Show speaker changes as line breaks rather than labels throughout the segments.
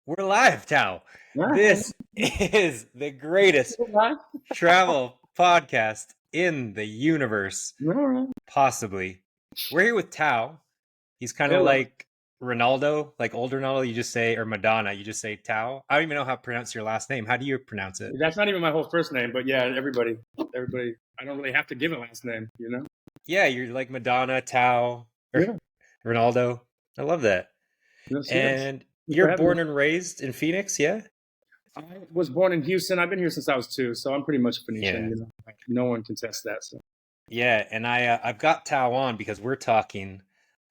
We're live, Tao.
All right.
This is the greatest
All right.
travel podcast in the universe,
All right.
possibly. We're here with Tao. He's kind of
Hello.
like Ronaldo, like old Ronaldo, you just say, or Madonna, you just say Tao. I don't even know how to pronounce your last name. How do you pronounce it?
That's not even my whole first name, but yeah, everybody. I don't really have to give a last name.
Yeah, you're like Madonna, Tao, or
Yeah.
Ronaldo. I love that.
Yes. Yes.
And
Thanks
you're
for having me.
born and raised in Phoenix, yeah?
I was born in Houston. I've been here since I was 2, so I'm pretty much Phoenician.
Yeah.
No one can test that. So
Yeah, and I've got Tao on because we're talking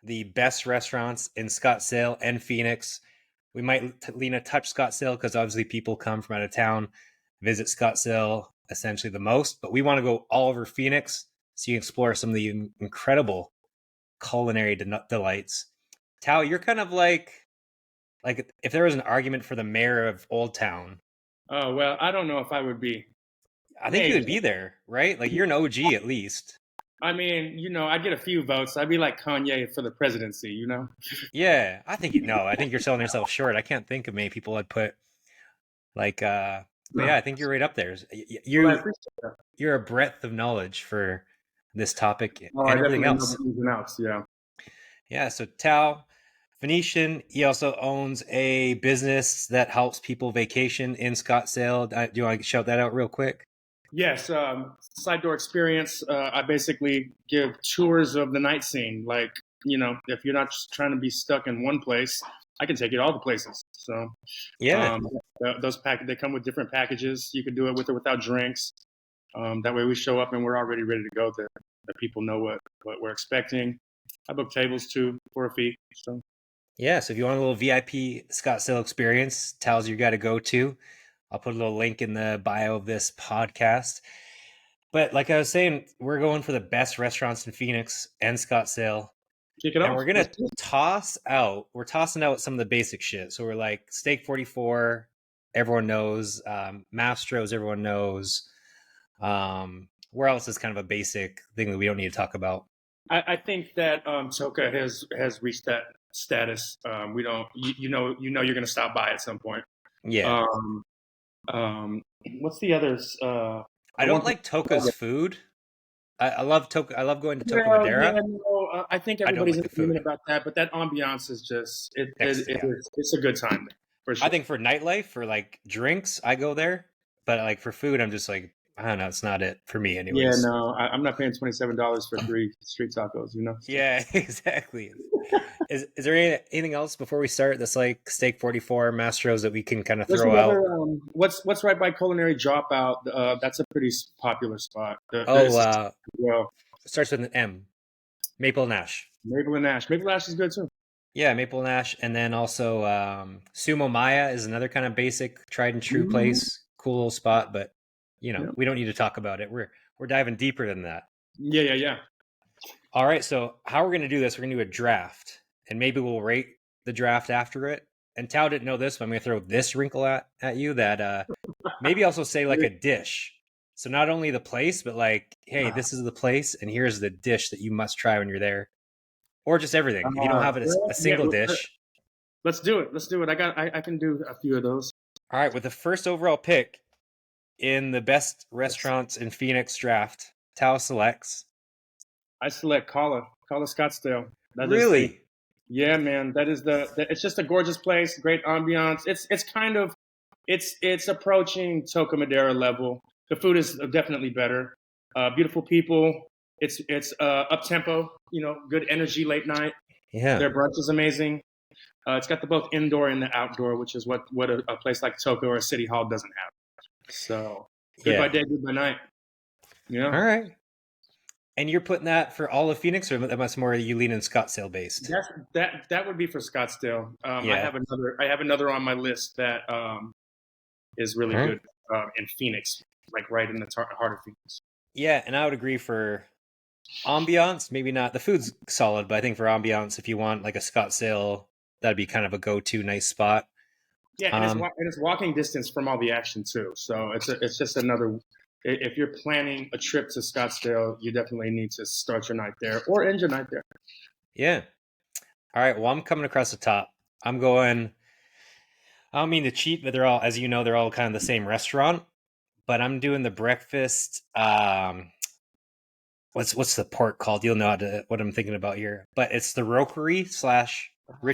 the best restaurants in Scottsdale and Phoenix. We might lean a touch Scottsdale because obviously people come from out of town, visit Scottsdale essentially the most, but we want to go all over Phoenix so you can explore some of the incredible culinary delights. Tao, you're kind of like if there was an argument for the mayor of Old Town,
oh well, I don't know if I would be.
I think you
Maybe.
would be there, right? Like you're an OG at least.
I mean, I'd get a few votes. I'd be like Kanye for the presidency.
Yeah, I think no, I think you're selling yourself short. I can't think of many people I'd put like but yeah, I think you're right up there.
Well, I
You
appreciate that.
you're a breadth of knowledge for this topic
Oh, I
and everything
definitely know
else.
the ins and outs. Yeah.
Yeah, so Tal Venetian, he also owns a business that helps people vacation in Scottsdale. Do you want to shout that out real quick?
Yes, side door experience. I basically give tours of the night scene. Like, if you're not just trying to be stuck in one place, I can take you to all the places. So,
Yeah.
um, they come with different packages. You can do it with or without drinks. That way, we show up and we're already ready to go. That people know what we're expecting. I book tables too for a fee. So,
Yeah, so if you want a little VIP Scottsdale experience, Tal's you got to go to. I'll put a little link in the bio of this podcast. But like I was saying, we're going for the best restaurants in Phoenix and Scottsdale,
kick it
and
off.
we're gonna
Let's do it.
we're tossing out some of the basic shit. So we're like Steak 44, everyone knows. Mastro's, everyone knows. Where else is kind of a basic thing that we don't need to talk about?
I think that Toka has reached that status. We don't, you're going to stop by at some point.
Yeah,
Um, what's the others?
I
The
don't
one.
like Toka's food. I love Toka. I love going to Toka
Well, yeah,
Madera.
no, I think
I don't
everybody's
like
in
the
agreement
food.
about that. But that ambiance is just
Yeah,
it's a good time for
I
sure.
think for nightlife, for like drinks, I go there. But like for food, I'm just like I don't know. It's not it for me,
Yeah,
anyways.
no, I'm not paying $27 for 3 street tacos. So.
Yeah, exactly. Is there anything else before we start that's like Steak 44 Mastros that we can kind of
There's
throw out?
another what's right by Culinary Dropout. That's a pretty popular spot.
Oh,
It's well,
starts with an M. Maple Nash.
Maple and Ash. Maple Ash is good too.
Yeah, Maple Nash, and then also Sumo Maya is another kind of basic, tried and true
Mhm.
place. Cool little spot, but
Yeah.
we don't need to talk about it. We're diving deeper than that.
Yeah, yeah, yeah.
All right, so how we're gonna do this? We're gonna do a draft, and maybe we'll rate the draft after it. And Tao didn't know this, but I'm gonna throw this wrinkle at you that maybe also say like a dish. So not only the place, but like, hey, this is the place, and here's the dish that you must try when you're there, or just everything. If you don't have a
Well, yeah.
single dish.
Let's do it. Let's do it. I can do a few of those.
All right, with the first overall pick in the best restaurants in Phoenix draft, Tao selects.
I select Kala Scottsdale. That is the
Really?
Yeah, man. That is it's just a gorgeous place, great ambiance. It's kind of it's approaching Toca Madera level. The food is definitely better. Beautiful people. It's up tempo. Good energy late night.
Yeah.
Their brunch is amazing. It's got the both indoor and the outdoor, which is what a place like Toca or a city hall doesn't have. So good by
Yeah.
day, good by night. Yeah.
All right. And you're putting that for all of Phoenix, or that much more you lean in Scottsdale based?
That would be for Scottsdale.
Yeah.
I have another on my list that is really
All right.
good in Phoenix, like right in the heart of Phoenix.
Yeah, and I would agree for ambiance, maybe not. The food's solid, but I think for ambiance, if you want like a Scottsdale, that'd be kind of a go-to nice spot.
Yeah, and it's walking distance from all the action too. So it's just another. If you're planning a trip to Scottsdale, you definitely need to start your night there or end your night there.
Yeah. All right. Well, I'm coming across the top. I'm going I don't mean to cheat, but they're all, as you know, they're all kind of the same restaurant. But I'm doing the breakfast. What's the pork called? You'll know what I'm thinking about here. But it's the Rokery slash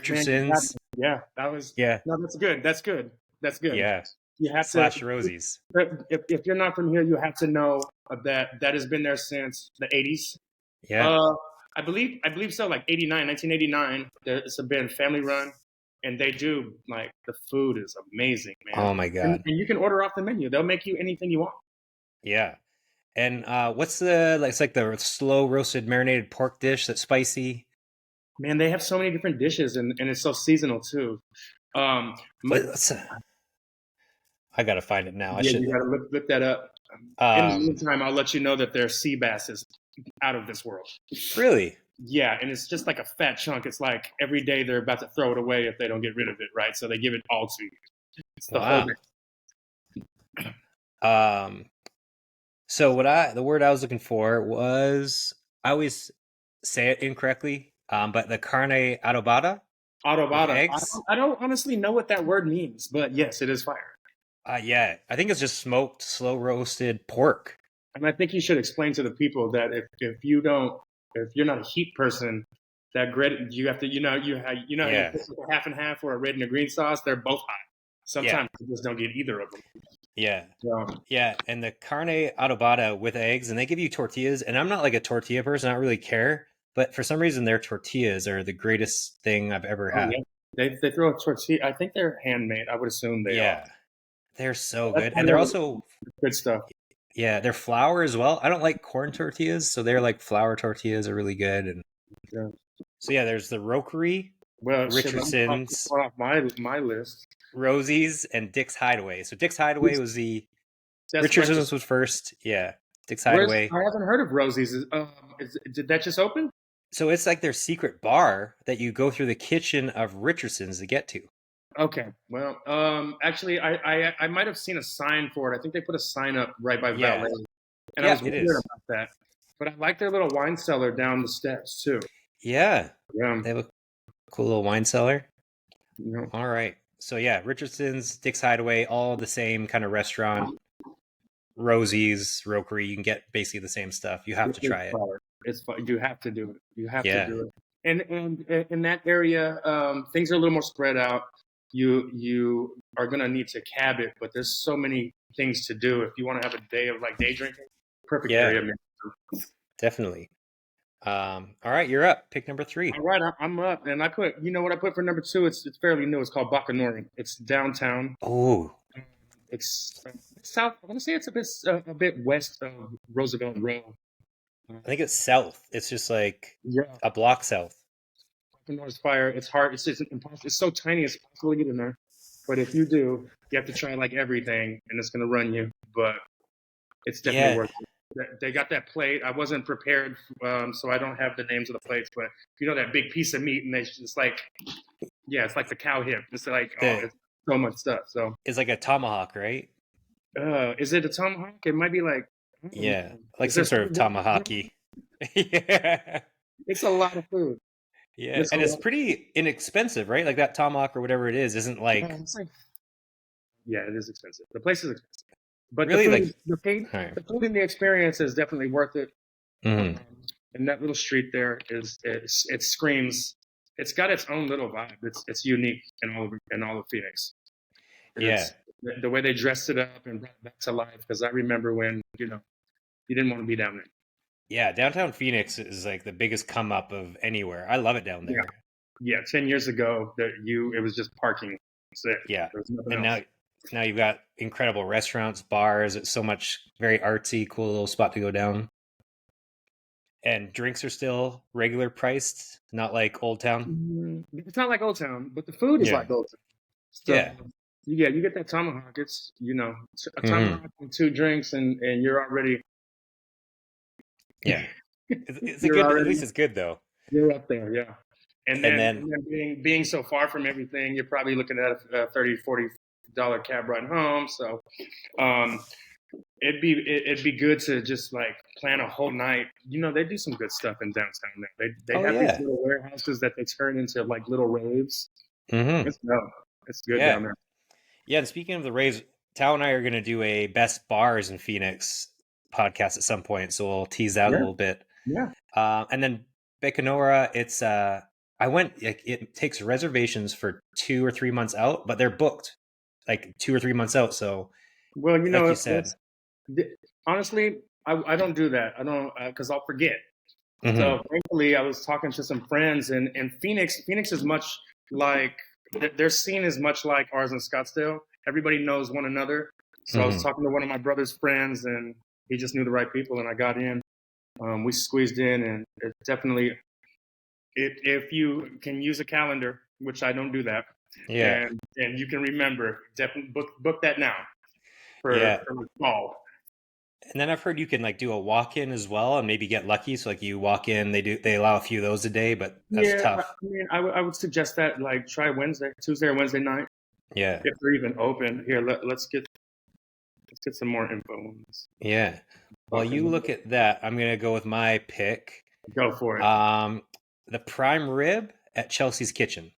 Man, you got
Richardson's.
me. Yeah, that was
Yeah,
no. That's good. That's good. That's good.
yeah,
You have to.
slash Rosie's.
If you're not from here, you have to know that has been there since the '80s.
Yeah.
Uh, I believe so. Like 89, 1989. It's been family run, and they do like the food is amazing, man.
Oh my
And,
God.
and you can order off the menu. They'll make you anything you want.
Yeah. And what's the like? It's like the slow roasted marinated pork dish that's spicy.
Man, they have so many different dishes, and it's so seasonal too. Um, my,
What's I gotta find it now. I
yeah, you
should.
got to look that up. In the
Um,
meantime, I'll let you know that their sea bass is out of this world.
really?
Yeah, and it's just like a fat chunk. It's like every day they're about to throw it away if they don't get rid of it, right? So they give it all to you. It's the whole
Wow.
day.
Um, so the word I was looking for was, I always say it incorrectly. But the carne adobada with
Adobada. I
eggs.
don't, I don't honestly know what that word means, but yes, it is fire.
Yeah, I think it's just smoked, slow roasted pork.
And I think you should explain to the people that if you're not a heat person, that grit you have to how you
Yeah,
put like a half and half or a red and a green sauce. They're both hot.
yeah,
Sometimes you just don't get either of them.
yeah,
So,
yeah. And the carne adobada with eggs, and they give you tortillas. And I'm not like a tortilla person; I don't really care. But for some reason, their tortillas are the greatest thing I've ever
oh
had.
yeah, they throw a tortilla. I think they're handmade. I would assume they are.
Yeah, they're so
That's
good, and
kind
they're
of
also,
good stuff.
yeah, they're flour as well. I don't like corn tortillas, so they're like flour tortillas are really good. And
Yeah.
so yeah, there's the Rokery,
Well, shit, let me
Richardson's,
off my list.
Rosie's, and Dick's Hideaway. So Dick's Hideaway was the
That's
Richardson's
breakfast.
was first. Yeah, Dick's
Where's
Hideaway.
I haven't heard of Rosie's. Did that just open?
So it's like their secret bar that you go through the kitchen of Richardson's to get to.
Okay. Well, actually, I might have seen a sign for it. I think they put a sign up right by
Yeah,
valet, and I
yeah,
was
it
wondering
is.
about that. But I like their little wine cellar down the steps too.
Yeah,
Yeah.
they have a cool little wine cellar.
You know,
All right. So yeah, Richardson's, Dick's Hideaway, all the same kind of restaurant. Rosie's, Rokery, you can get basically the same stuff. You have to
it's
try it.
fire. It's fun. You have to do it. You have to
Yeah.
do it. And in that area, things are a little more spread out. You are gonna need to cab it, but there's so many things to do. If you want to have a day of like day drinking, perfect
Yeah,
area, man.
definitely. All right, you're up. Pick number three.
All right, I'm up, and I put. You know what I put for number two? It's fairly new. It's called Bacanora. It's downtown.
Oh,
It's south. I want to say it's a bit west of Roosevelt Road.
I think it's south. It's just like
Yeah,
a block south.
Bacanora's fire. It's hard. It's just impossible. It's so tiny. It's impossible to get in there. But if you do, you have to try like everything, and it's gonna run you. But it's definitely
Yeah,
worth it. They got that plate. I wasn't prepared, so I don't have the names of the plates. But you know that big piece of meat, and it's like, yeah, it's like the cow hip. It's like, oh,
the
it's so much stuff. So,
is like a tomahawk, right?
is it a tomahawk? It might be like, I don't
Yeah,
know.
like
Is there
some sort of
something?
tomahawky. Yeah,
It's a lot of food.
yeah,
It's a
and it's
lot.
pretty inexpensive, right? Like that tomahawk or whatever it is, isn't like
It's like, yeah, it is expensive. The place is expensive, but the
really
food,
like.
the food,
All right.
the food and the experience is definitely worth it.
Mhm.
Um, and that little street there it screams. It's got its own little vibe. It's unique in all of Phoenix.
Yeah,
It's the way they dressed it up and brought it back to life. Because I remember when you didn't want to be down there.
yeah. Downtown Phoenix is like the biggest come up of anywhere. I love it down
Yeah,
there.
yeah. 10 years ago, it was just parking. That's it.
Yeah,
There was nothing
and
else.
now you've got incredible restaurants, bars. It's so much very artsy, cool little spot to go down. And drinks are still regular priced, not like Old Town.
It's not like Old Town, but the food is
Yeah,
like Old Town. So
yeah,
yeah, you get that tomahawk. It's a
hmm
tomahawk and two drinks, and you're already
yeah. It's a
you're
good. At
already
least it's good though.
you're up there. Yeah. And
And
then,
then
and then being so far from everything, you're probably looking at a $30-$40 cab ride home. So um, it'd be good to just like plan a whole night. They do some good stuff in downtown now. They
oh
have these
yeah,
little warehouses that they turn into like little raves.
hmm
It's good
yeah.
down there.
Yeah, and speaking of the Rays, Tao and I are going to do a best bars in Phoenix podcast at some point, so we'll tease that a
Yeah,
little bit.
yeah.
And then Bacanora, it's I went like it takes reservations for 2 or 3 months out, but they're booked like 2 or 3 months out. So,
Well,
like you said,
honestly, I don't do that. I don't because I'll forget.
hmm
So thankfully, I was talking to some friends, and Phoenix is much like their scene is much like ours in Scottsdale. Everybody knows one another. So I was
hmm
talking to one of my brother's friends, and he just knew the right people, and I got in. We squeezed in, and it definitely, if you can use a calendar, which I don't do that,
yeah,
and you can remember, definitely book that now
yeah.
for fall.
And then I've heard you can like do a walk in as well, and maybe get lucky. So like you walk in, they allow a few of those a day, but that's
Yeah, I
tough.
mean, I would suggest that like try Tuesday or Wednesday night
Yeah,
if they're even open. Here, let's get some more info on this.
yeah. Well, you look at that. I'm gonna go with my pick.
Go for it.
Um, the prime rib at Chelsea's Kitchen.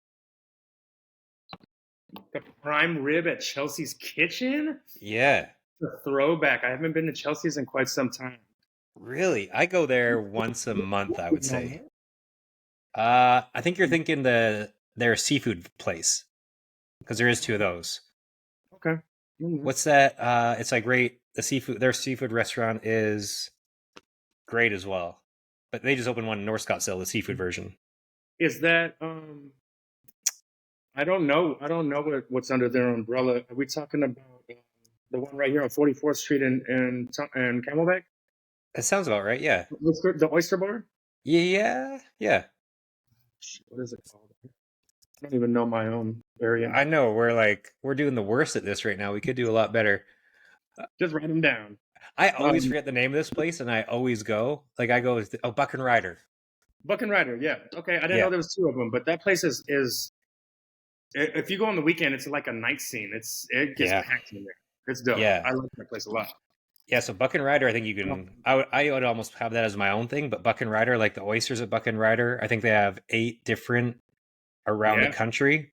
The prime rib at Chelsea's Kitchen.
Yeah,
A throwback. I haven't been to Chelsea's in quite some time.
really. I go there once a month, I would say. I think you're thinking their seafood place because there is two of those.
Okay. Mhm.
What's that? It's like great. Their seafood restaurant is great as well. But they just opened one in North Scottsdale, the seafood version.
Is that I don't know. I don't know what's under their umbrella. Are we talking about the one right here on 44th Street in Camelback?
It sounds about right. Yeah.
The Oyster Bar?
Yeah. Yeah.
What is it called? I don't even know my own area.
I know we're doing the worst at this right now. We could do a lot better.
Just write them down.
I always
Um,
forget the name of this place, and I always go. Like I go with Buck and Ryder.
Buck and Ryder, yeah. Okay, I didn't know
Yeah.
there was two of them, but that place is if you go on the weekend, it's like a night scene. It gets
Yeah.
packed in there. It's dope.
Yeah.
I like that place a lot.
Yeah, so Buck and Ryder, I think you can. I would almost have that as my own thing, but Buck and Ryder, like the oysters at Buck and Ryder, I think they have 8 different around the
Yeah,
country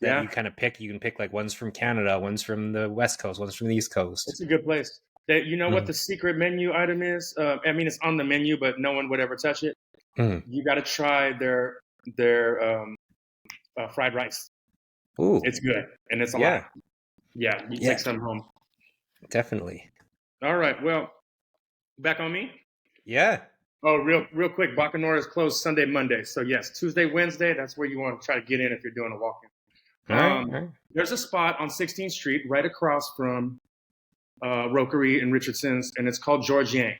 that
yeah.
you kind of pick. You can pick like one's from Canada, one's from the West Coast, one's from the East
It's
Coast.
a good place. You know what
Mm.
the secret menu item is? I mean, it's on the menu, but no one would ever touch it.
Mm.
You got to try their fried rice.
Ooh,
It's good and it's a lot.
yeah,
Yeah, you take
yeah,
some home.
definitely.
All right. Well, back on me.
Yeah.
Oh, real quick. Bacanora is closed Sunday, Monday. So yes, Tuesday, Wednesday. That's where you want to try to get in if you're doing a walk-in.
All right. All right.
There's a spot on 16th Street right across from Rokery and Richardson's, and it's called George Yang.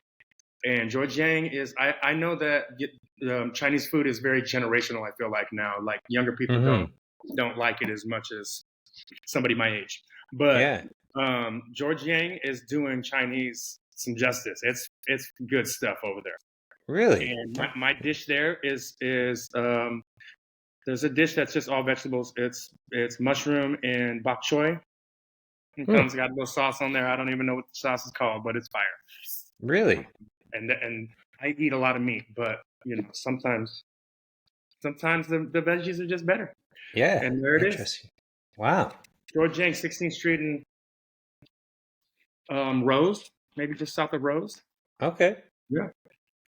And George Yang is I know that Chinese food is very generational. I feel like now, like younger people
Mm-hmm.
don't like it as much as somebody my age. But
Yeah.
George Yang is doing Chinese some justice. It's good stuff over there.
Really?
And my dish there is there's a dish that's just all vegetables. It's mushroom and bok choy. It
Hmm.
comes got a little sauce on there. I don't even know what the sauce is called, but it's fire.
Really?
And I eat a lot of meat, but sometimes the veggies are just better.
Yeah.
And there it is,
Interesting. Wow.
George Yang, 16th Street and Rose, maybe just south of Rose.
Okay.
Yeah.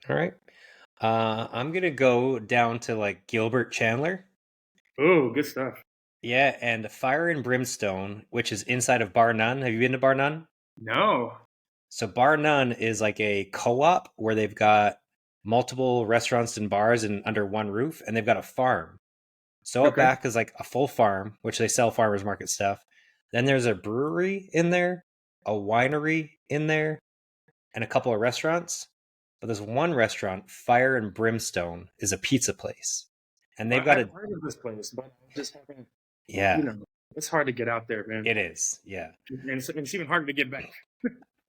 All right. I'm gonna go down to like Gilbert Chandler.
Oh, good stuff.
Yeah, and Fire and Brimstone, which is inside of Bar None. Have you been to Bar None?
No.
So Bar None is like a co-op where they've got multiple restaurants and bars and under one roof, and they've got a farm. So up
Okay.
back is like a full farm, which they sell farmers market stuff. Then there's a brewery in there, a winery in there, and a couple of restaurants. But there's one restaurant, Fire and Brimstone, is a pizza place. And they've got
I've
a
heard of this place, but I just haven't.
yeah,
It's hard to get out there, man,
it is. Yeah.
and it's even harder to get back.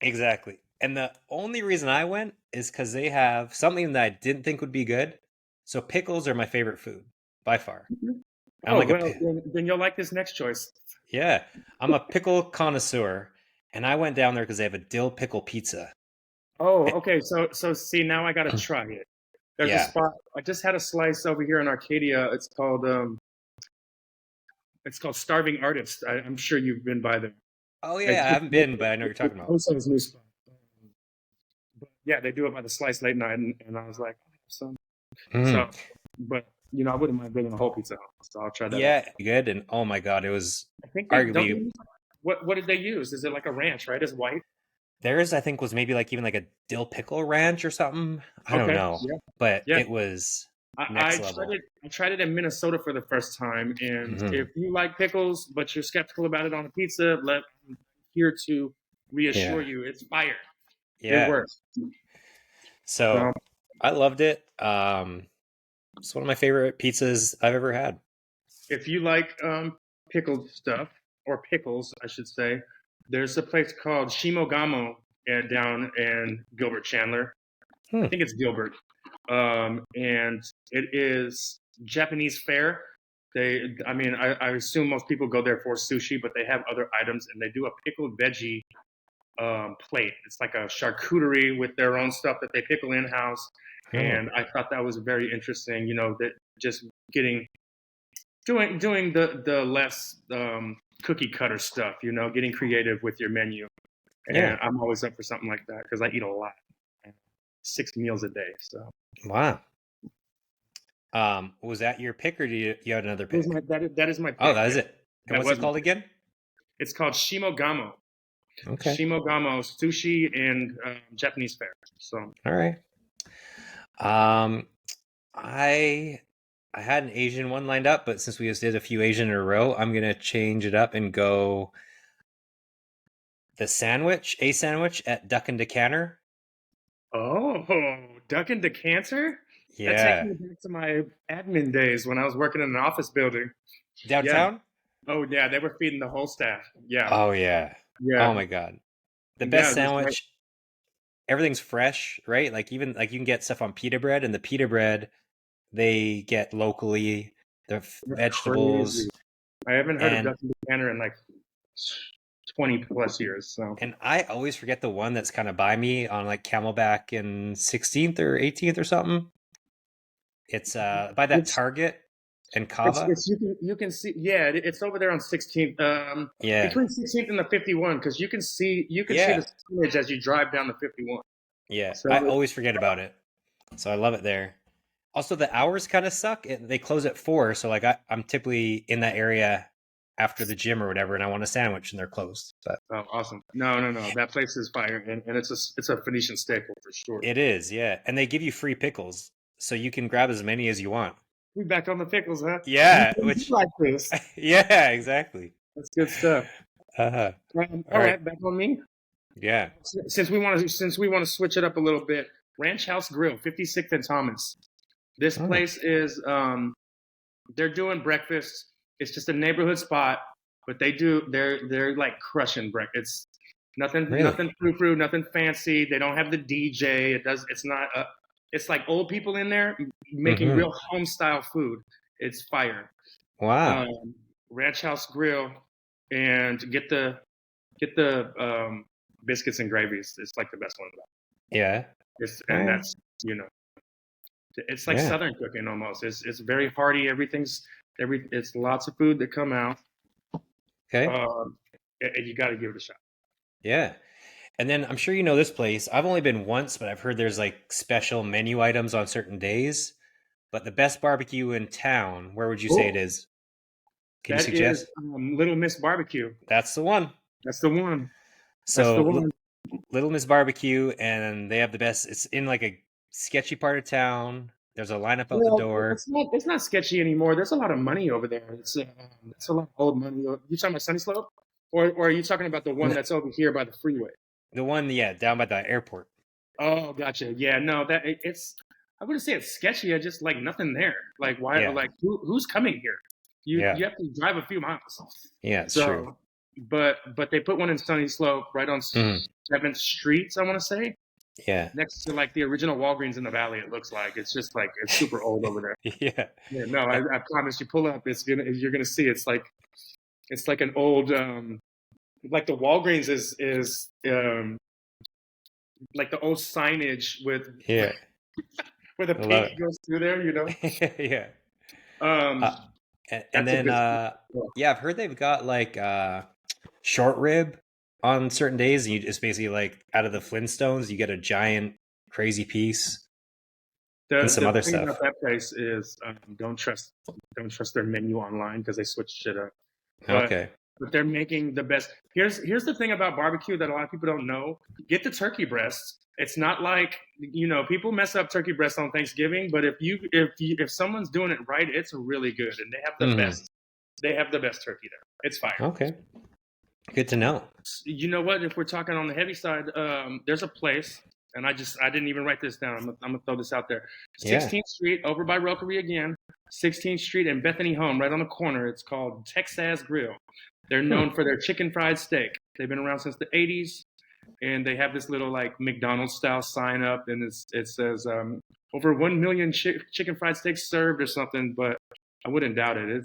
Exactly. And the only reason I went is because they have something that I didn't think would be good. So pickles are my favorite food by far. I'm
Oh
like
well, then you'll like this next choice.
yeah, I'm a pickle connoisseur, and I went down there because they have a dill pickle pizza.
Oh,
Eh,
okay. So see, now I gotta try it. There's a
Yeah.
spot. I just had a slice over here in Arcadia. It's called It's called Starving Artist. I'm sure you've been by there.
Oh
It's
yeah, I haven't been, but I know what you're talking about.
Oso's new spot. But yeah, they do it by the slice late night, and I was like, oh, so,
Mm.
but I wouldn't mind bringing a whole pizza home, so I'll try that out.
Yeah, good. And oh my god, it was
I think they don't. They
arguably
use, what did they use? Is it like a ranch, right? It's white.
theirs. I think was maybe like even like a dill pickle ranch or something. I don't
Okay.
know,
Yeah.
but
Yeah.
it was
I
next
tried
level.
it. I tried it in Minnesota for the first time, and
Hmm.
if you like pickles but you're skeptical about it on a pizza, I'm here to reassure
Yeah,
you, it's fire. It
yeah.
works. So
So I loved it. It's one of my favorite pizzas I've ever had.
if you like pickled stuff or pickles, I should say, there's a place called Shimogamo down in Gilbert Chandler. I
Hmm.
think it's Gilbert, and it is Japanese fare. I assume most people go there for sushi, but they have other items, and they do a pickled veggie plate. It's like a charcuterie with their own stuff that they pickle in house,
Oh,
and I thought that was very interesting. That just getting doing the less cookie cutter stuff. Getting creative with your menu,
yeah.
and I'm always up for something like that because I eat a lot, 6 meals a day. So
Wow. Was that your pick or do you had another
that is
pick?
that is my
Oh,
pick.
that is
Yeah,
it. And
that
what's it
was my
called
pick.
again?
It's called Shimogamo.
Okay.
Shimogamo sushi and Japanese fare. So
All right. Um, I I had an Asian one lined up, but since we just did a few Asian in a row, I'm gonna change it up and go a sandwich at Duck and Decanter.
oh, duck and decanter. That takes
Yeah.
me back to my admin days when I was working in an office building. Yeah.
Downtown?
Oh yeah, they were feeding the whole staff. Yeah.
Oh yeah. Oh
Yeah.
my God. The best
Yeah. Just right.
sandwich, everything's fresh, right? Like even like you can get stuff on pita bread and the pita bread they get locally, the
That's crazy.
vegetables
I haven't heard of
and
duck and decanter in like 20 plus years. So
and I always forget the one that's kind of by me on like Camelback in 16th or 18th or something. It's by that
it's
Target and Kava.
you can see, yeah, it's over there on 16th,
Yeah.
between 16th and the 51, because you can see the
Yeah.
signage as you drive down the 51.
Yeah.
So
I always forget about it. So I love it there. Also, the hours kind of suck. They close at 4, so like I'm typically in that area after the gym or whatever, and I want a sandwich, and they're closed. But
oh, awesome. No, that place is fire, and it's a Phoenician staple for sure.
it is, yeah, and they give you free pickles, so you can grab as many as you want.
We back on the pickles, huh? You
Yeah, which
like this?
yeah, exactly.
That's good stuff.
Uh-huh. All
All
right.
right, back on me.
Yeah.
Since we want to switch it up a little bit, Ranch House Grill, 56th and Thomas. This
Oh,
place is they're doing breakfast. It's just a neighborhood spot, but they're like crushing breakfast. It's
really?
nothing frou-frou, nothing fancy. They don't have the DJ. It's not it's like old people in there making
Mm-hmm.
real home style food. It's fire.
Wow.
Um, Ranch House Grill, and get the biscuits and gravies. It's like the best one.
Yeah.
And
Oh,
that's you know it's like
yeah.
Southern cooking almost. It's very hearty. It's lots of food that come out.
Okay.
And you got to give it a shot.
Yeah. And then I'm sure you know this place. I've only been once, but I've heard there's like special menu items on certain days. But the best barbecue in town, where would you say it
Oh,
is? Can you
that is
suggest?
Little Miss Barbecue.
That's the one.
That's the one. That's
So
the one.
Little Miss Barbecue, and they have the best. It's in like a sketchy part of town. There's a lineup out the
Well,
door.
it's not sketchy anymore. There's a lot of money over there. It's a lot of old money. You talking about Sunny Slope, or are you talking about the one
N-
that's over here by the freeway?
The one, yeah, down by the airport.
Oh, gotcha. Yeah, no, it's. I wouldn't say it's sketchy. I just like nothing there. Like why?
Yeah,
Like who's coming here? You
yeah,
you have to drive a few miles.
yeah. It's true.
So, but they put one in Sunny Slope right on
Mhm.
7th Street. I want to say
Yeah,
next to like the original Walgreens in the Valley. It looks like it's just like it's super old over there.
yeah,
Yeah, no,
Uh,
I promise you pull up. You're gonna see. It's like an old like the Walgreens is like the old signage with
yeah.
where the
I love
paint goes through there.
it. Yeah.
Um,
Uh, And
That's a
then
good steak.
yeah, I've heard they've got like short rib on certain days, and you just basically like out of the Flintstones, you get a giant crazy piece and some
The
other
thing about
stuff.
that place is don't trust their menu online because they switch shit up. But
Okay.
but they're making the best. Here's the thing about barbecue that a lot of people don't know. Get the turkey breasts. It's not like people mess up turkey breasts on Thanksgiving, but if someone's doing it right, it's really good, and they have the
Hmm.
best. They have the best turkey there. It's fire.
Okay. Good to know.
You know what? If we're talking on the heavy side, there's a place, and I didn't even write this down. I'm gonna throw this out there.
Yeah.
16th Street over by Rokery again. 16th Street and Bethany Home, right on the corner. It's called Texas Grill. They're
Hmm.
known for their chicken fried steak. They've been around since the 80s, and they have this little like McDonald's style sign up, and it says over 1 million chicken fried steaks served or something. But I wouldn't doubt it.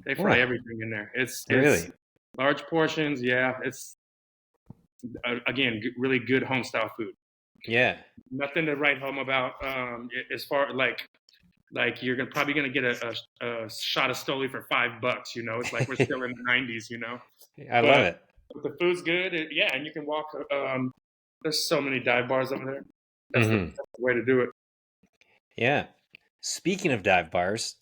They fry
Wow.
everything in there. It's
Really?
large portions. Yeah, it's again really good home style food.
Yeah.
Nothing to write home about. As far like you're probably gonna get a shot of Stoli for $5. It's like we're still in the '90s.
I love
But
it.
the food's good. Yeah, and you can walk. There's so many dive bars over there.
Hmm.
That's the way to do it.
Yeah. Speaking of dive bars,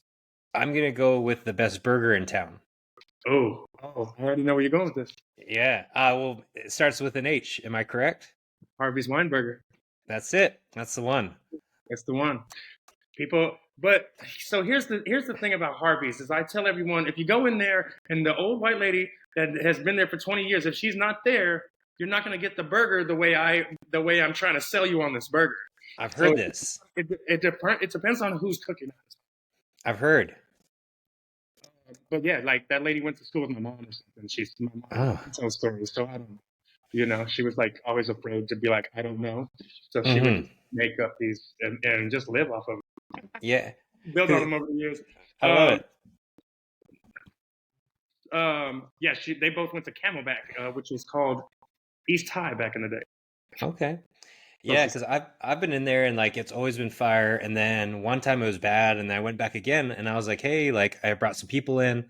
I'm gonna go with the best burger in town.
Oh, I already know where you're going with this.
Yeah. Well, it starts with an H. Am I correct?
Harvey's Weinberger.
That's it. That's the one.
That's the one. People, but so here's the thing about Harvey's is I tell everyone if you go in there and the old white lady that has been there for 20 years, if she's not there, you're not going to get the burger the way I'm trying to sell you on this burger.
I've
So
heard this.
it depends on who's cooking it.
I've heard.
But yeah, like that lady went to school with my mom or something. She's my mom
Oh.
tells stories, so I don't know. She was like always afraid to be like I don't know, so she would
Hmm.
just make up these and just live off of
Yeah.
build on them over the years.
I love
Um,
it.
yeah, they both went to Camelback, which was called East High back in the day.
Okay.
So
Yeah, because I've been in there and like it's always been fire. And then one time it was bad, and then I went back again, and I was like, hey, like I brought some people in.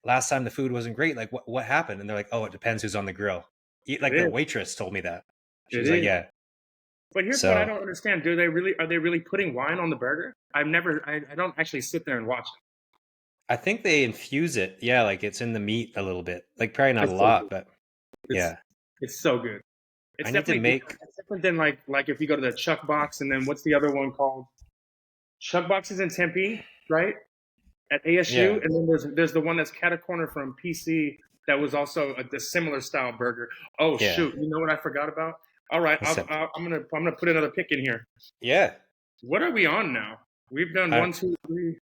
Last time the food wasn't great. Like what happened? And they're like, oh, it depends who's on the grill.
it
Like the
is,
waitress told me that. She
it
was like,
is.
yeah.
But here's what I
So
don't understand: are they really putting wine on the burger? I don't actually sit there and watch it.
I think they infuse it. Yeah, like it's in the meat a little bit. Like probably not a
It's so
lot,
good.
but
It's
yeah.
it's so good.
I
It's
need to
definitely
make.
different. It's different than like if you go to the Chuck Box and then what's the other one called? Chuck Box is in Tempe, right? At ASU,
Yeah.
and then there's the one that's cat a corner from PC that was also a similar style burger. Oh
Yeah.
shoot, you know what I forgot about? All right,
What's up?
I'm gonna put another pick in here.
Yeah.
What are we on now? We've done
I
one, two, three.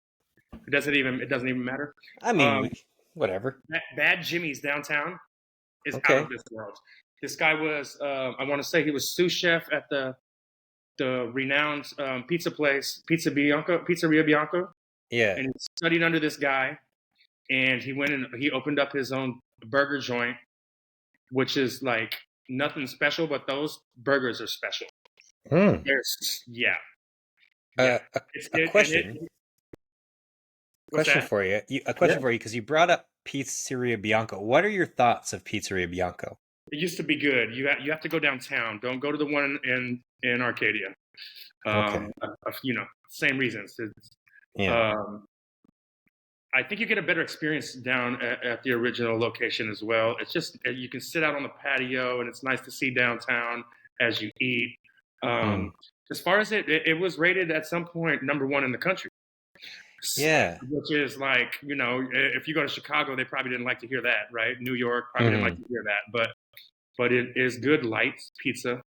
It doesn't even matter.
I mean,
Um,
whatever.
Bad Jimmy's downtown is out of
Okay.
this world. This guy was I want to say he was sous chef at the renowned pizza place Pizzeria Bianco,
Yeah.
and he studied under this guy, and he went and he opened up his own burger joint, which is like nothing special, but those burgers are special.
Hmm.
Yeah, yeah. It's
A
it and it.
question.
What's
Question
that?
for you. A
Yeah,
question for you because you brought up Pizzeria Bianco. What are your thoughts of Pizzeria Bianco?
it used to be good. You have to go downtown. Don't go to the one in Arcadia.
Okay.
Same reasons.
Yeah.
Um, I think you get a better experience down at the original location as well. It's just you can sit out on the patio, and it's nice to see downtown as you eat.
Hmm.
Um, as far as it was rated at some point #1 in the country,
Yeah.
which is like if you go to Chicago, they probably didn't like to hear that, right? New York probably didn't like
Hmm.
to hear that, but it is good light pizza.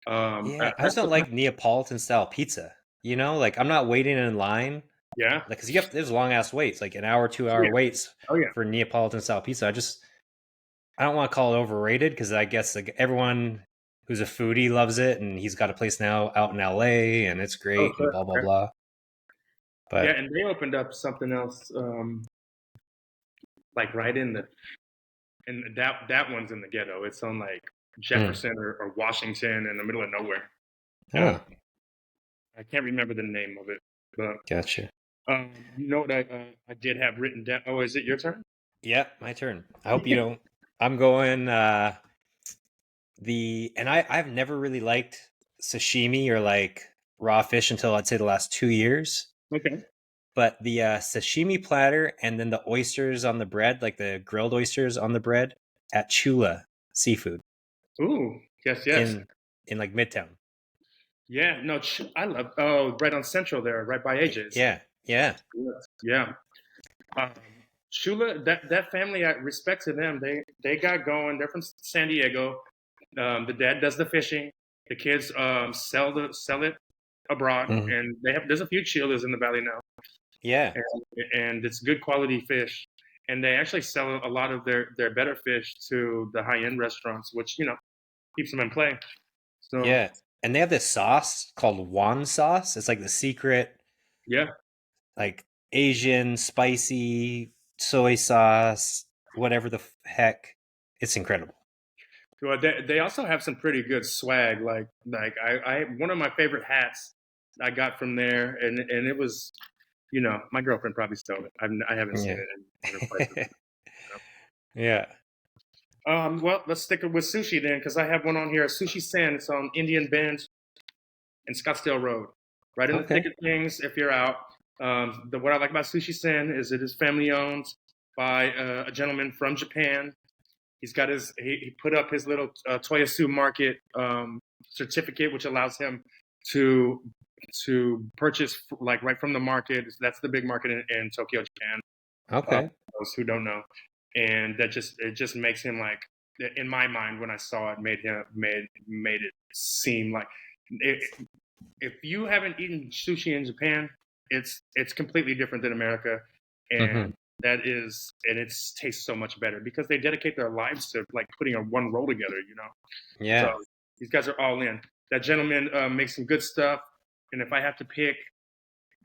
Yeah. I just don't like Neapolitan style pizza. Like I'm not waiting in line.
Yeah.
Like, cause there's long ass waits, like an hour, 2 hour
Yeah.
waits
Oh yeah.
for Neapolitan style pizza. I don't want to call it overrated because I guess like everyone who's a foodie loves it, and he's got a place now out in LA, and it's
Oh
great and
sure.
blah blah
Okay.
blah.
Yeah,
But
and they opened up something else, like right in the and that one's in the ghetto. It's on like
hmm.
Jefferson or Washington in the middle of nowhere.
Oh,
I can't remember the name of it, but
gotcha.
You know what I did have written down? Oh, is it your turn?
Yeah, my turn. I hope you don't. I'm going and I've never really liked sashimi or like raw fish until I'd say the last 2 years.
Okay.
But the sashimi platter and then the oysters on the bread, like the grilled oysters on the bread at Chula Seafood
Ooh, yes, yes.
in like Midtown.
Yeah, no, I love. Oh, right on Central there, right by AJ's.
Yeah, yeah.
Yes. Yeah. Um, Shula, that family, I respect to them. They got going. They're from San Diego. The dad does the fishing. The kids sell it abroad,
Mhm.
and there's a few Chilas in the valley now,
Yeah,
and it's good quality fish. And they actually sell a lot of their better fish to the high end restaurants, which keeps them in play. So
yeah. And they have this sauce called Wan sauce. It's like the secret,
yeah.
like Asian spicy soy sauce, whatever the heck. It's incredible.
Well, they also have some pretty good swag. Like I one of my favorite hats I got from there, and it was my girlfriend probably stole it. I haven't seen
Yeah.
it in her places.
Yeah.
Well, let's stick it with sushi then, because I have one on here. Sushi Sen. It's on Indian Bend and Scottsdale Road, right in the thick
Okay.
of things. If you're out, what I like about Sushi Sen is it is family owned by a gentleman from Japan. He's got he put up his little Toyasu Market certificate, which allows him to purchase like right from the market. That's the big market in Tokyo, Japan.
Okay.
Those who don't know, and it just makes him like, in my mind when I saw it, made it seem like it, if you haven't eaten sushi in Japan, it's completely different than America,
Hmm.
and it tastes so much better because they dedicate their lives to like putting a one roll together. So
Yeah.
these guys are all in. That gentleman makes some good stuff, and if I have to pick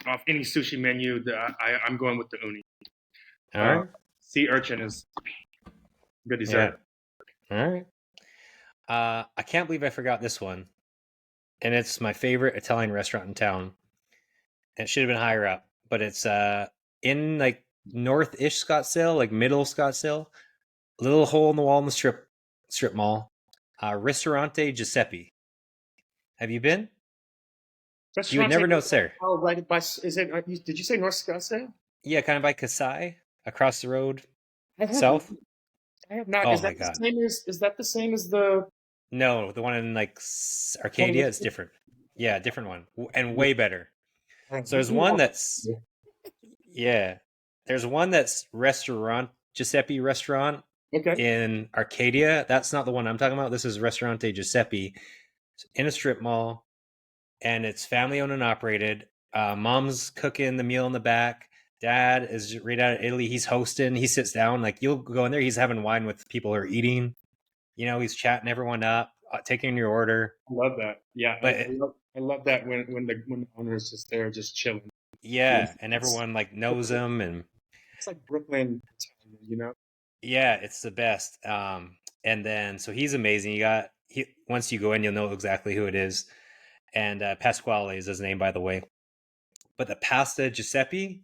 off any sushi menu, I'm going with the uni.
All
Uh,
right.
sea urchin is good
Yeah.
dessert.
All right. I can't believe I forgot this one, and it's my favorite Italian restaurant in town. It should have been higher up, but it's in like north-ish Scottsdale, like middle Scottsdale, a little hole in the wall in the strip mall. Ristorante Giuseppe. Have you been? You would
Restaurant
never
take
know it's there.
oh right by is it? Did you say North Scottsdale?
Yeah, kind of by Kasai, across the road,
I have
south.
I have not.
Oh
Is
my
that the
god.
same as the
No, the one in like
one in
Arcadia is
Richmond?
different. Yeah, different one, and
Yeah,
way better. So
you
there's
do
one
want
that's yeah, there's one that's restaurant Giuseppe restaurant
okay.
in Arcadia. That's not the one I'm talking about. This is Restaurante Giuseppe in a strip mall, and it's family owned and operated. Mom's cooking the meal in the back. Dad is right out of Italy. He's hosting. He sits down. Like you'll go in there. He's having wine with people who are eating. He's chatting everyone up, taking your order.
I love that. Yeah,
But
I love that when the owner is just there, just chilling.
yeah, and
It's
everyone like knows him, and
it's like Brooklyn,
yeah, it's the best. And then so he's amazing. Once you go in, you'll know exactly who it is. And Pasquale is his name, by the way. But the pasta Giuseppe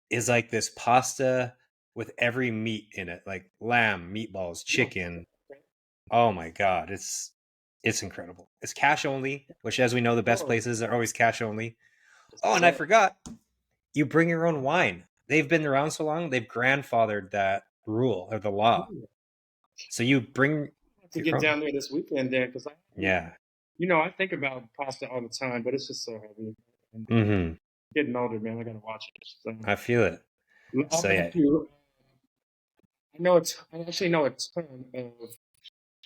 is like this pasta with every meat in it, like lamb, meatballs,
Oh,
chicken. Oh my god, it's incredible. It's cash only, which, as we know, the best
oh,
places are always cash only. Oh, and I
so
forgot, you bring your own wine. They've been around so long, they've grandfathered that rule or the law.
cool.
So you bring
I have to
your
get
own.
down there this weekend then because
Yeah.
I think about pasta all the time, but it's just so heavy. And
Mm-hmm.
getting older, man, I gotta watch it. So
I feel it.
I'll
So yeah.
bet you. I actually know a ton of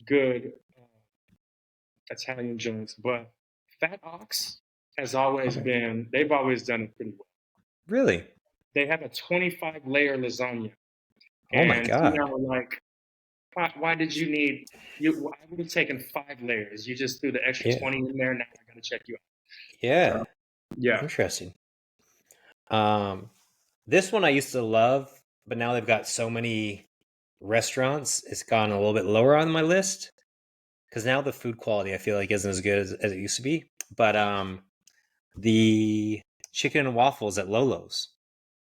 good Italian joints, but Fat Ox has always
Okay.
been. They've always done it pretty well.
Really?
They have a 25 layer lasagna,
Oh my
and
god.
like, why did you need you? I would have taken 5 layers. You just threw the extra
Yeah.
20 in there. Now I gotta check you out. So
Yeah.
yeah.
Interesting. Um, this one I used to love, but now they've got so many restaurants, it's gone a little bit lower on my list because now the food quality I feel like isn't as good as it used to be. But the chicken and waffles at Lolo's.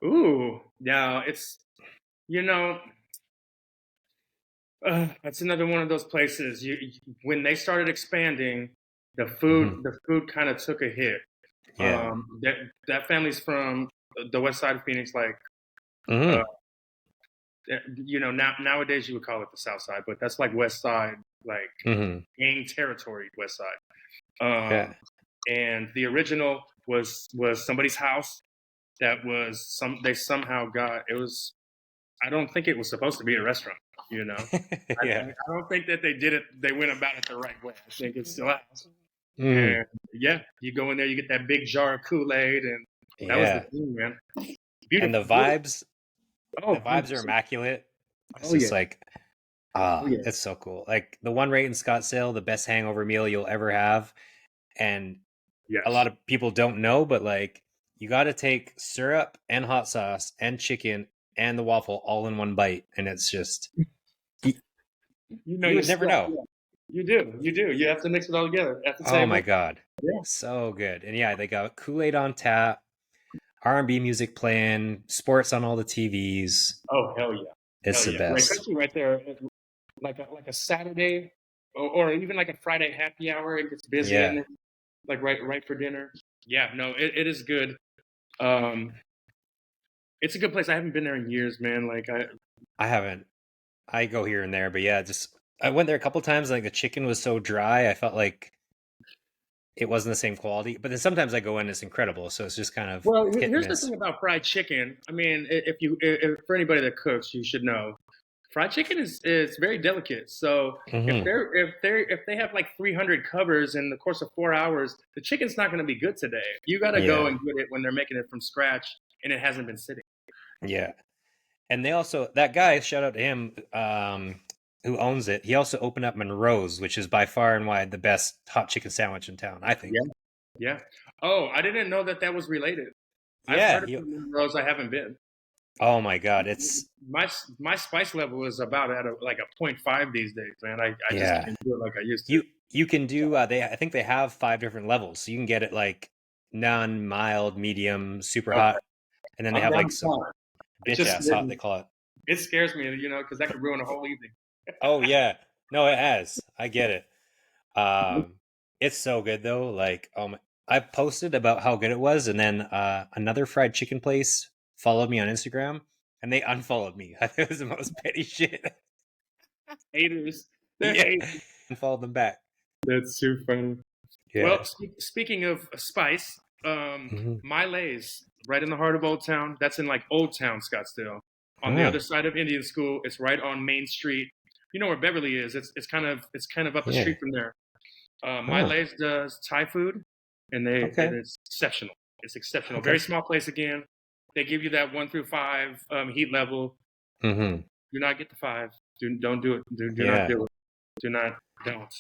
Ooh, yeah, it's you know, that's another one of those places. When they started expanding,
Hmm.
the food kind of took a hit.
Yeah.
That family's from the west side of Phoenix, like uh,
Hmm.
nowadays you would call it the south side, but that's like west side, like
Hmm.
gang territory, west side.
Yeah.
And the original was somebody's house that was they somehow got it was. I don't think it was supposed to be a restaurant. You know,
Yeah.
I don't think that they did it. They went about it the right way. I think it's still a house.
Hmm.
And yeah, you go in there, you get that big jar of Kool-Aid, and that was the
Yeah.
thing, man.
And
Beautiful, beautiful.
the
Oh,
vibes are
100%.
immaculate. It's
Oh yeah.
just like,
Oh yeah.
it's so cool. Like the one right in Scottsdale, the best hangover meal you'll ever have. And a lot
Yes.
of people don't know, but like you got to take syrup and hot sauce and chicken and the waffle all in one bite, and it's just you,
You know
you
your
would never
stuff.
know.
Yeah. You do. You do. You have to mix it all together at the
Oh my
table.
god,
Yeah.
so good. And yeah, they got Kool-Aid on tap, R&B music playing, sports on all the TVs.
Oh hell yeah.
It's
Hell
the
yeah. Right,
best.
especially right there, like a Saturday, or even like a Friday happy hour. It gets busy in
Yeah,
there, like right for dinner. Yeah. No, it is good. Um, it's a good place. I haven't been there in years, man. Like I.
I haven't. I go here and there, but yeah, just I went there a couple times. Like the chicken was so dry, I felt like it wasn't the same quality. But then sometimes I go in, it's incredible. So it's just kind of
Well,
hit and
here's the
miss.
thing about fried chicken. I mean, for anybody that cooks, you should know fried chicken is very delicate. So
Hmm.
if they have like 300 covers in the course of 4 hours, the chicken's not going to be good today. You got to go
Yeah,
and get it when they're making it from scratch and it hasn't been sitting.
yeah. And they also that guy, shout out to him, who owns it. He also opened up Monroe's, which is by far and wide the best hot chicken sandwich in town, I think.
Yeah, yeah. Oh, I didn't know that that was related. I've
Yeah.
heard of some Rose. I haven't been.
Oh my God, it's
My my spice level is about at like a point 0.5 these days, man. I just
yeah.
can't do it like I used to.
You can do they I think they have 5 different levels, so you can get it like none, mild, medium, super
Okay,
hot, and then they
I'm
have
down
like
to
some
try. It
bitch
just
ass hot they call it.
it scares me, because that could ruin a whole evening.
Oh yeah, no, it has. I get it. Um, it's so good though. Like, I posted about how good it was, and then another fried chicken place followed me on Instagram, and they unfollowed me. I think it was the most petty shit.
Haters, they're
Yeah,
haters.
unfollowed them back.
That's too funny.
Yeah.
Well, speaking of spice,
Hmm.
My Lay's right in the heart of Old Town. That's in like Old Town, Scottsdale. On the other
Ah,
side of Indian School, it's right on Main Street. You know where Beverly is? It's kind of up the
yeah.
street from there. My
Ah,
Lay's does Thai food, and it
okay.
is exceptional. It's exceptional. Very
Okay.
small place again. They give you that 1 through 5 heat level.
Hmm.
Do not get the 5. Don't do it. Do not
Yeah.
do it. Do not don't.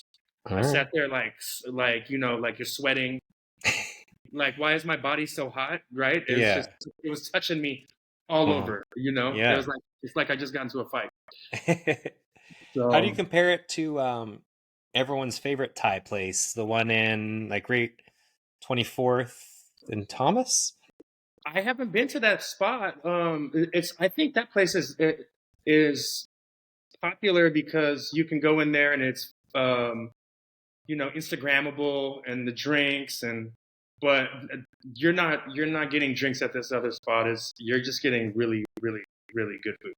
All
I
right.
sat there like like you're sweating. Like why is my body so hot? Right?
Yeah.
It was touching me all
Uh-huh.
over. You know, it
Yeah.
was like it's like I just got into a fight.
How do you
So
compare it to everyone's favorite Thai place, the one in like Great 24th and Thomas?
I haven't been to that spot. It's I think that place is popular because you can go in there and it's Instagrammable and the drinks but you're not getting drinks at this other spot. Is You're just getting really really really good food.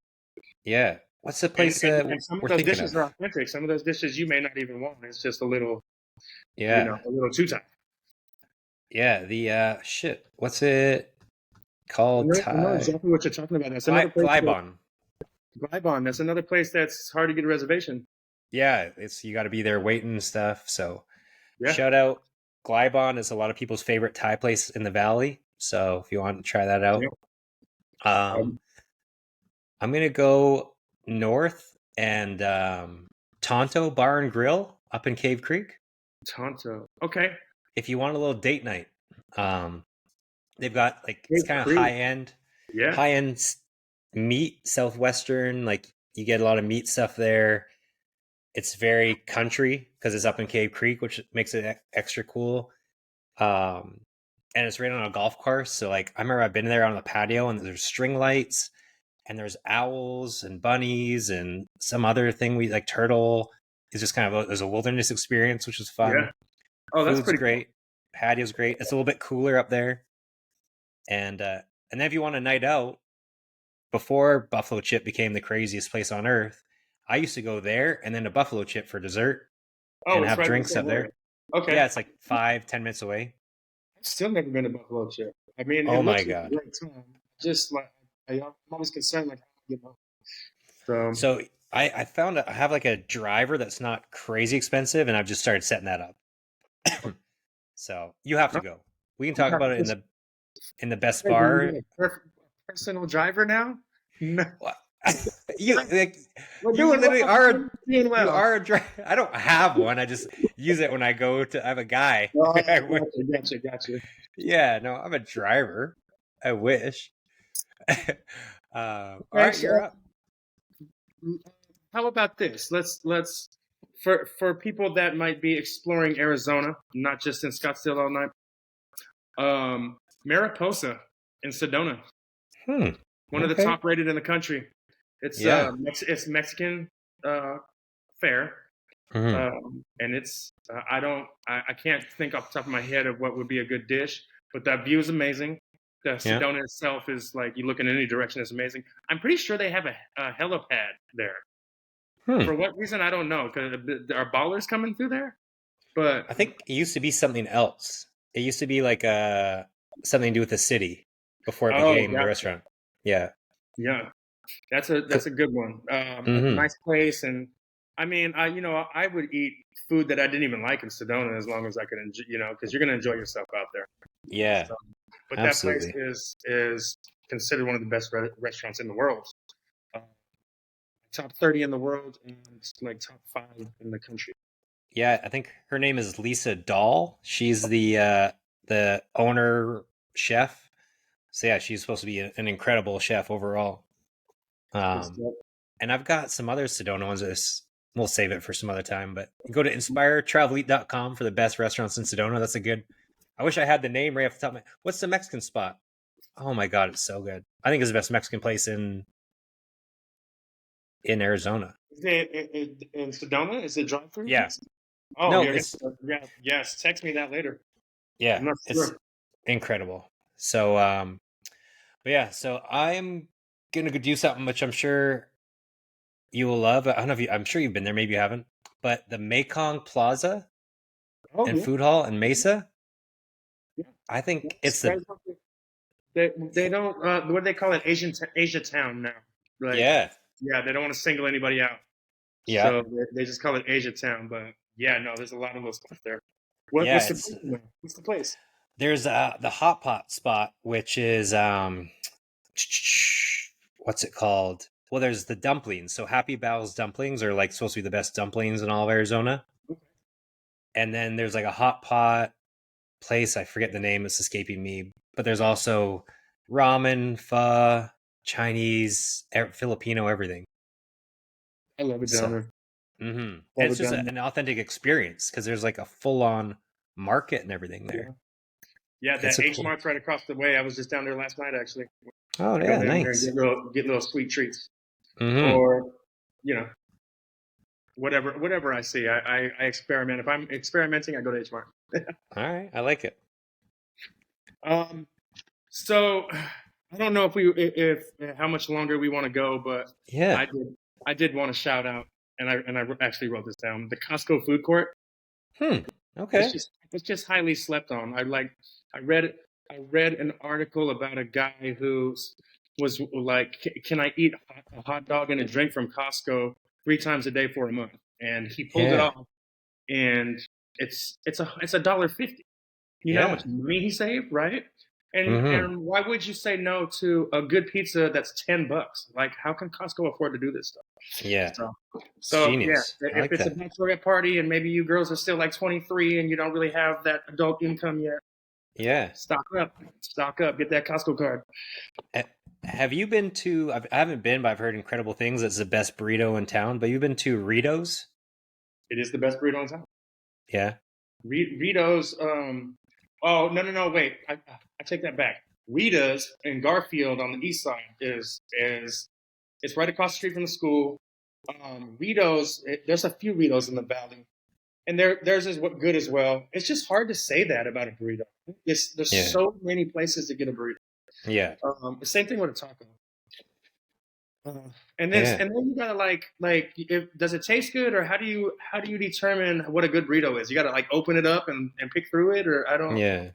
Yeah. What's the
And,
place
and some of
we're
those
thinking
dishes are
of?
authentic. Some of those dishes you may not even want. It's just a little,
Yeah.
a little too tight.
Yeah. The shit. What's it called?
I know
Thai
exactly what you're talking about. That's another place that
Glybon.
Glybon. That's another place that's hard to get a reservation.
Yeah, it's you got to be there waiting and stuff. So
Yeah.
shout out Glybon is a lot of people's favorite Thai place in the valley. So if you want to try that
Yeah.
out, um, I'm gonna go north and Tonto Bar and Grill up in Cave Creek.
Tonto. Okay.
If you want a little date night, um, they've got like it's
Cape
kind of
Creek. Yeah.
high end meat, southwestern. Like you get a lot of meat stuff there. It's very country because it's up in Cave Creek, which makes it extra cool. Um, and it's right on a golf course. So like I remember I've been there on the patio, and there's string lights, and there's owls and bunnies and some other thing we like turtle. It's just kind of there's a wilderness experience, which is
Yeah.
fun.
Oh, that's
Food's
pretty cool.
great, patio's great. It's a little bit cooler up there, and then if you want a night out before Buffalo Chip became the craziest place on earth, I used to go there and then to Buffalo Chip for dessert
Oh,
and
it's
have
right in the
drinks
same
up
area.
there.
Okay.
Yeah, it's like 5-10 minutes away.
I've still never been to Buffalo Chip. I mean, it
Oh my
looks like a
god.
great time. Just like I'm always concerned, like, you know. So
So I found I have like a driver that's not crazy expensive, and I've just started setting that up. So you have to go. We can
you
talk
have
about it
this,
in the best
hey, do you
bar.
get a personal driver now? No,
What? you like,
we're
you
doing
literally
well.
are
We're doing
you
well.
are a driver. I don't have one. I just use it when I go to. I have a guy.
Oh,
I wish.
gotcha.
Yeah, no, I'm a driver. I wish. All
Okay,
right, you're
so
up.
how about this? Let's for people that might be exploring Arizona, not just in Scottsdale all night. Mariposa in Sedona,
Hmm.
one of the
Okay.
top rated in the country. It's
Yeah.
it's Mexican uh, fare,
Hmm.
and it's I can't think off the top of my head of what would be a good dish, but that view is amazing. The
Yeah.
Sedona itself is like you look in any direction, it's amazing. I'm pretty sure they have a helipad there.
Hmm.
For what reason, I don't know. Because there are ballers coming through there, but
I think it used to be something else. It used to be like something to do with the city before it
oh,
became the
gotcha.
restaurant. Yeah.
Yeah, that's a good one. A
Mm-hmm.
nice place, and I mean, I would eat food that I didn't even like in Sedona as long as I could enjoy, because you're gonna enjoy yourself out there.
Yeah.
So, but that place
Absolutely.
is considered one of the best restaurants in the world. Uh, top 30 in the world and like top 5 in the country.
Yeah, I think her name is Lisa Dahl. She's the owner chef. So yeah, she's supposed to be an incredible chef overall.
Good
Um,
stuff.
and I've got some other Sedona ones. We'll save it for some other time. But go to inspiretravelite.com for the best restaurants in Sedona. That's a good. I wish I had the name right off the top of my. What's the Mexican spot? Oh my god, it's so good. I think it's the best Mexican place in Arizona.
Is it in Sedona? Is it drive-through?
Yeah.
Oh,
No,
you're
it's
gonna yeah, yes. Text me that later. I'm
yeah,
not
it's
sure.
incredible. So but yeah, so I'm gonna go do something which I'm sure you will love. I don't know if I'm sure you've been there, maybe you haven't. But the Mekong Plaza
Oh
and
yeah,
Food Hall in Mesa,
yeah.
I think
Yes,
it's the
they don't what do they call it? Asia Town now. Like
yeah,
yeah, they don't want to single anybody out,
yeah,
so they just call it Asia Town. But yeah, no, there's a lot of those stuff there.
yeah.
What's the
It's
place now? What's the place?
there's the hot pot spot, which is what's it called? Well, there's the dumplings. So Happy Bowels dumplings are like supposed to be the best dumplings in all of Arizona. And then there's like a hot pot place. I forget the name. It's escaping me. But there's also ramen, pho, Chinese, Filipino, everything.
I love it down
So,
there.
and
Love
it's
it
just
down
an authentic experience because there's like a full on market and everything
there.
there.
Yeah. Yeah,
It's
that
a
H
cool.
Mart's right across the way. I was just down there last night actually.
Oh
I go
yeah,
down there and
nice.
get little sweet treats,
Mm-hmm.
or you know whatever I see. I experiment. If I'm experimenting, I go to H Mart.
All right, I like it.
Um, so I don't know if how much longer we want to go, but
Yeah.
I did want to shout out, and I actually wrote this down. The Costco food court.
Hmm. Okay.
It's just highly slept on. I read I read an article about a guy who was like, can I eat a hot dog and a drink from Costco 3 times a day for a month? And he pulled it
Yeah.
off, and it's $1.50. You know how
Yeah.
much money he saved, right?
Mm-hmm.
And why would you say no to a good pizza that's $10? Like, how can Costco afford to do this stuff?
Yeah.
So,
It's
so yeah,
genius. I
if
like
it's a
that.
bachelorette party and maybe you girls are still like 23 and you don't really have that adult income yet,
Yeah.
stock up, get that Costco card.
Eh, Have you been to? I haven't been, but I've heard incredible things. It's the best burrito in town. But you've been to Ritos?
It is the best burrito in town.
Yeah.
Rito's, Oh, no, wait. I take that back. Rita's in Garfield on the east side is it's right across the street from the school. Rito's, there's a few Ritos in the valley, and theirs is what good as well. It's just hard to say that about a burrito. There's
Yeah.
so many places to get a burrito.
Yeah.
The same thing with a taco. Uh,
Yeah.
and then you gotta does it taste good, or how do you determine what a good burrito is? You gotta like open it up and pick through it, or I don't.
Yeah.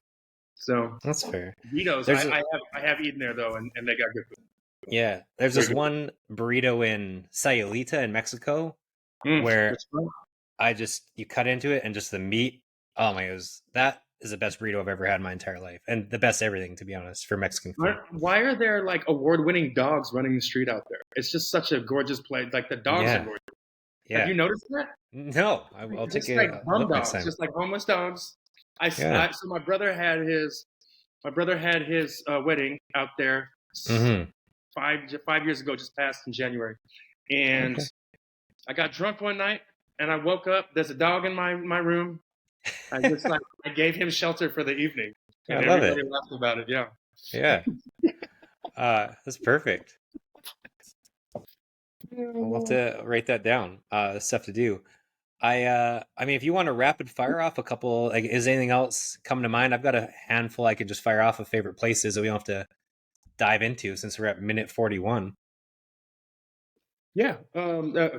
So
That's fair.
burritos,
There's
I have eaten there though, and they got good food.
yeah. There's
Very
this
good.
one burrito in Sayulita in Mexico where
That's fun.
you cut into it and just the meat. Oh my, that is the best burrito I've ever had in my entire life, and the best everything, to be honest, for Mexican food.
Why are there like award-winning dogs running the street out there? It's just such a gorgeous place. Like the dogs are
Yeah.
gorgeous. Have
Yeah.
you noticed that?
No, I'll take
Just like
a
bum
look next
dogs,
time.
just like homeless dogs.
Yeah.
So my brother had his wedding out there
Mm-hmm.
5 years ago, just passed in January, and
Okay.
I got drunk one night, and I woke up. There's a dog in my room. I gave him shelter for the evening,
I
and
love
everybody
it.
laughed about it. Yeah.
Yeah. That's perfect. We'll have to write that down. Stuff to do. I mean, if you want to rapid fire off a couple, like, is anything else coming to mind? I've got a handful I could just fire off of favorite places that we don't have to dive into since we're at minute 41.
Yeah.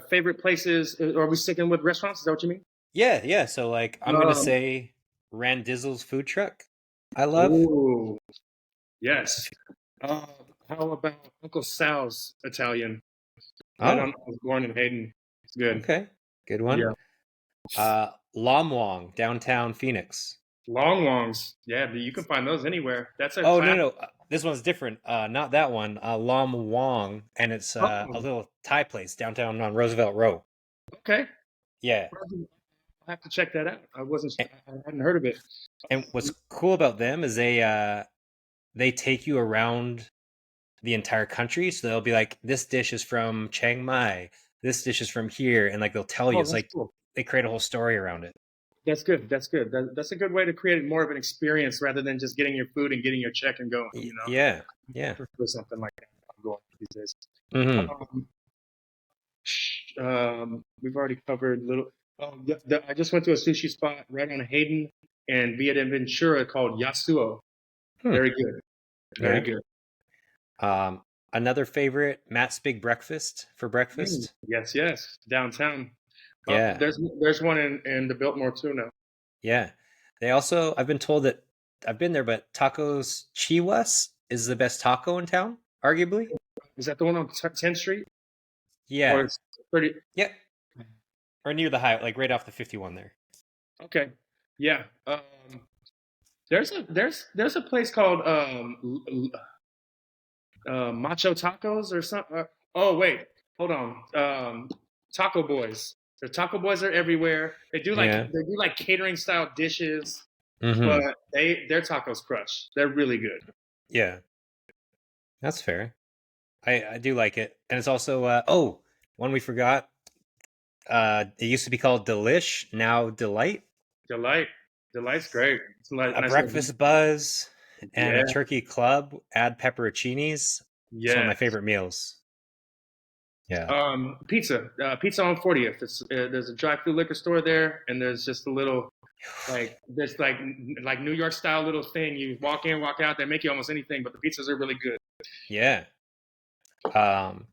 Favorite places? Are we sticking with restaurants? Is that what you mean?
Yeah, yeah. So, like, I'm gonna
Um,
say Randizzle's food truck. I love.
Ooh, yes. Uh, how about Uncle Sal's Italian? Right on
Oh,
I was born in Hayden. It's good.
okay, good one.
Yeah.
Lam Wong, downtown Phoenix.
Long Longs. Yeah, but you can find those anywhere. That's a
Oh no,
class.
no, this one's different. Not that one. Lam Wong, and it's a
Oh,
little Thai place downtown on Roosevelt Row.
okay.
Yeah,
I'll have to check that out.
and,
I hadn't heard of it.
and what's cool about them is they take you around the entire country. So they'll be like, this dish is from Chiang Mai, this dish is from here, and like they'll tell you.
Oh,
It's
that's
like
cool.
they create a whole story around it.
That's good. That's good. That's a good way to create more of an experience rather than just getting your food and getting your check and going.
Yeah,
I
yeah.
prefer something like that. I'm going these days.
Hmm.
Um, we've already covered little. Oh, I just went to a sushi spot right on Hayden and Via de Ventura called Yasuo.
Hmm.
Very good. Very
Yeah.
good.
Another favorite, Matt's Big Breakfast for breakfast.
Yes, yes. Downtown.
Yeah,
There's one in the Biltmore too now.
yeah. They also, I've been told that I've been there, but Tacos Chiwas is the best taco in town, arguably.
Is that the one on 10th Street? Or
Yeah,
it's pretty.
yeah, or near the high, like right off the 51 there.
Okay. Yeah. There's a place called Macho Tacos or something. Oh wait, hold on. Taco Boys. The Taco Boys are everywhere.
Yeah.
They do like catering style dishes,
Mm-hmm.
but their tacos crush. They're really good.
Yeah, that's fair. I do like it, and it's also one we forgot. It used to be called Delish, now Delight.
Delight. Delight's great. It's a
A
nice little.
breakfast buzz and a
Yeah.
turkey club. Add pepperoncinis. It's one of
Yeah.
my favorite meals. Yeah.
Pizza on 40th. There's a drive-through liquor store there, and there's just a little there's like New York style little thing. You walk in, walk out. They make you almost anything, but the pizzas are really good.
Yeah. Um,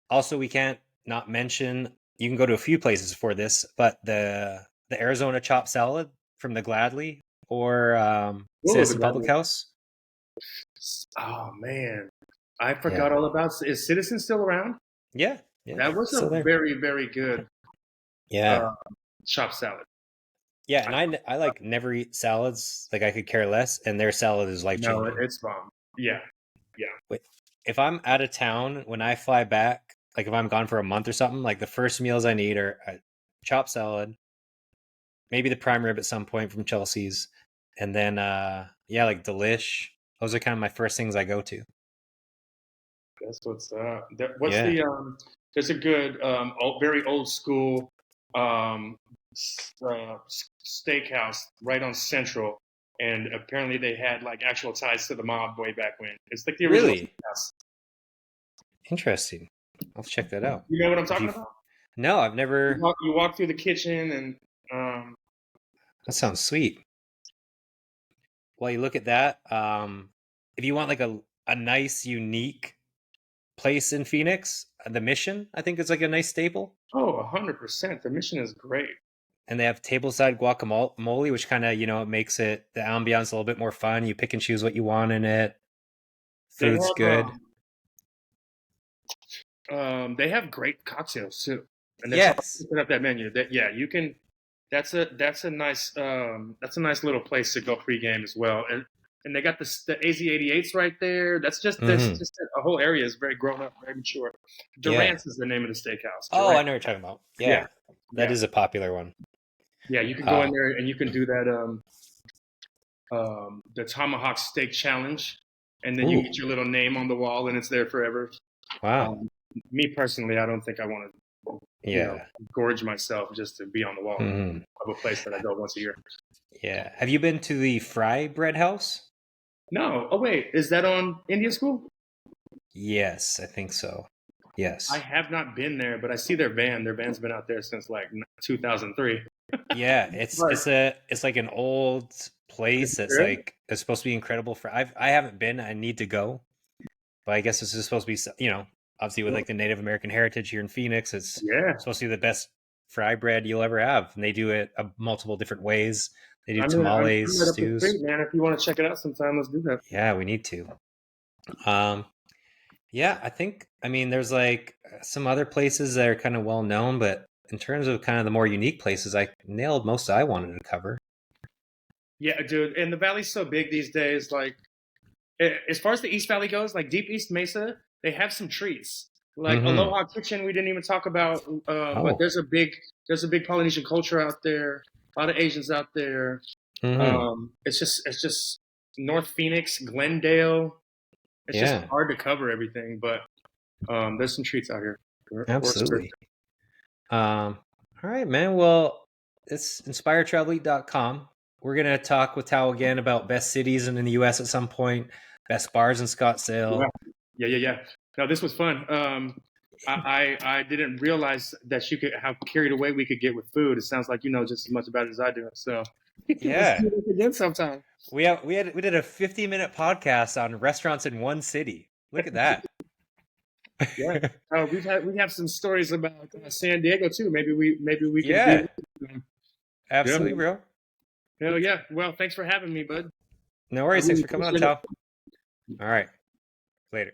Also, we can't not mention. You can go to a few places for this, but the Arizona chopped salad from the Gladly or
Oh, the
Citizen
guy.
Public House.
Oh man, I
Yeah.
forgot all about. Is Citizen still around?
Yeah. Yeah.
That was
Still
a
there.
very very good
Yeah.
uh, chopped salad.
Yeah,
I,
and I like never eat salads. Like I could care less, and their salad is life
no,
changing.
it's bomb. Yeah, yeah.
If I'm out of town when I fly back, like if I'm gone for a month or something, like the first meals I need are a chopped salad, maybe the prime rib at some point from Chelsea's, and then yeah, like Delish. Those are kind of my first things I go to.
That's what's what's
Yeah.
the there's a good very old school steakhouse right on Central. and apparently they had like actual ties to the mob way back when. It's like the original
Really
steakhouse.
interesting. I'll check that out.
You know what I'm
If
talking
you,
about?
no, I've never.
You walk through the kitchen, and um,
That sounds sweet. Well, you look at that. If you want like a nice, unique place in Phoenix, the Mission, I think is like a nice staple.
oh, 100%. The mission is great.
And they have tableside guacamole, which kind of makes it the ambiance a little bit more fun. You pick and choose what you want in it.
They
Food's good.
they have great cocktails too, and that's how
Yes.
you put up that menu. That yeah, you can. That's a nice little place to go pregame as well, and they got the AZ88s right there. That's
Hmm.
just a whole area is very grown up, very mature.
Yeah.
Durant's is the name of the steakhouse.
Oh, I
Durant.
know what you're talking about.
Yeah,
Yeah, that
yeah,
is a popular one.
yeah. You can go in
Uh,
there and you can do that the tomahawk steak challenge, and then you
ooh,
get your little name on the wall, and it's there forever.
wow.
Um, Me personally, I don't think I want to,
Yeah.
gorge myself just to be on the wall
Hmm.
of a place that I go once a year.
Yeah. Have you been to the Fry Bread House?
No. Oh wait, is that on Indian School?
Yes, I think so.
I
Yes.
have not been there, but I see their van. Their van's been out there since like 2003.
Yeah, it's
Right.
it's a it's like an old
Is
place
it
that's
good?
like it's supposed to be incredible for I haven't been. I need to go. But I guess this is supposed to be, obviously with like the Native American heritage here in Phoenix, it's
Yeah.
supposed to be the best fry bread you'll ever have. And they do it multiple different ways. They do
I'm
tamales,
right up the
stews.
street, man. If you want to check it out sometime, let's do that.
Yeah, we need to. Um, yeah, I mean, there's like some other places that are kind of well known, but in terms of kind of the more unique places, I nailed most I wanted to cover.
Yeah, dude. And the valley's so big these days. Like, as far as the East Valley goes, like Deep East Mesa, they have some treats. Like
Hmm.
Aloha Kitchen, we didn't even talk about, but
Oh,
there's a big Polynesian culture out there. A lot of Asians out there.
hmm.
It's just North Phoenix, Glendale. It's just
Yeah,
hard to cover everything, but there's some treats out here for sure.
absolutely. All right, man. Well, it's inspiretravelite.com. We're going to talk with Tao again about best cities in the US at some point, best bars in
Yeah,
Scottsdale.
yeah. No, this was fun. I didn't realize that you could how carried away we could get with food. It sounds like you know just as much about it as I do. So let's
Yeah.
do this again sometime.
We did a 50-minute podcast on restaurants in one city. Look at that.
Yeah, we have some stories about San Diego too. Maybe we can
Yeah,
do. Yeah,
absolutely, bro.
hell yeah. Well, thanks for having me, bud.
No
I
worries. Thanks
really
for coming on,
appreciate it.
Tao. All right. Later.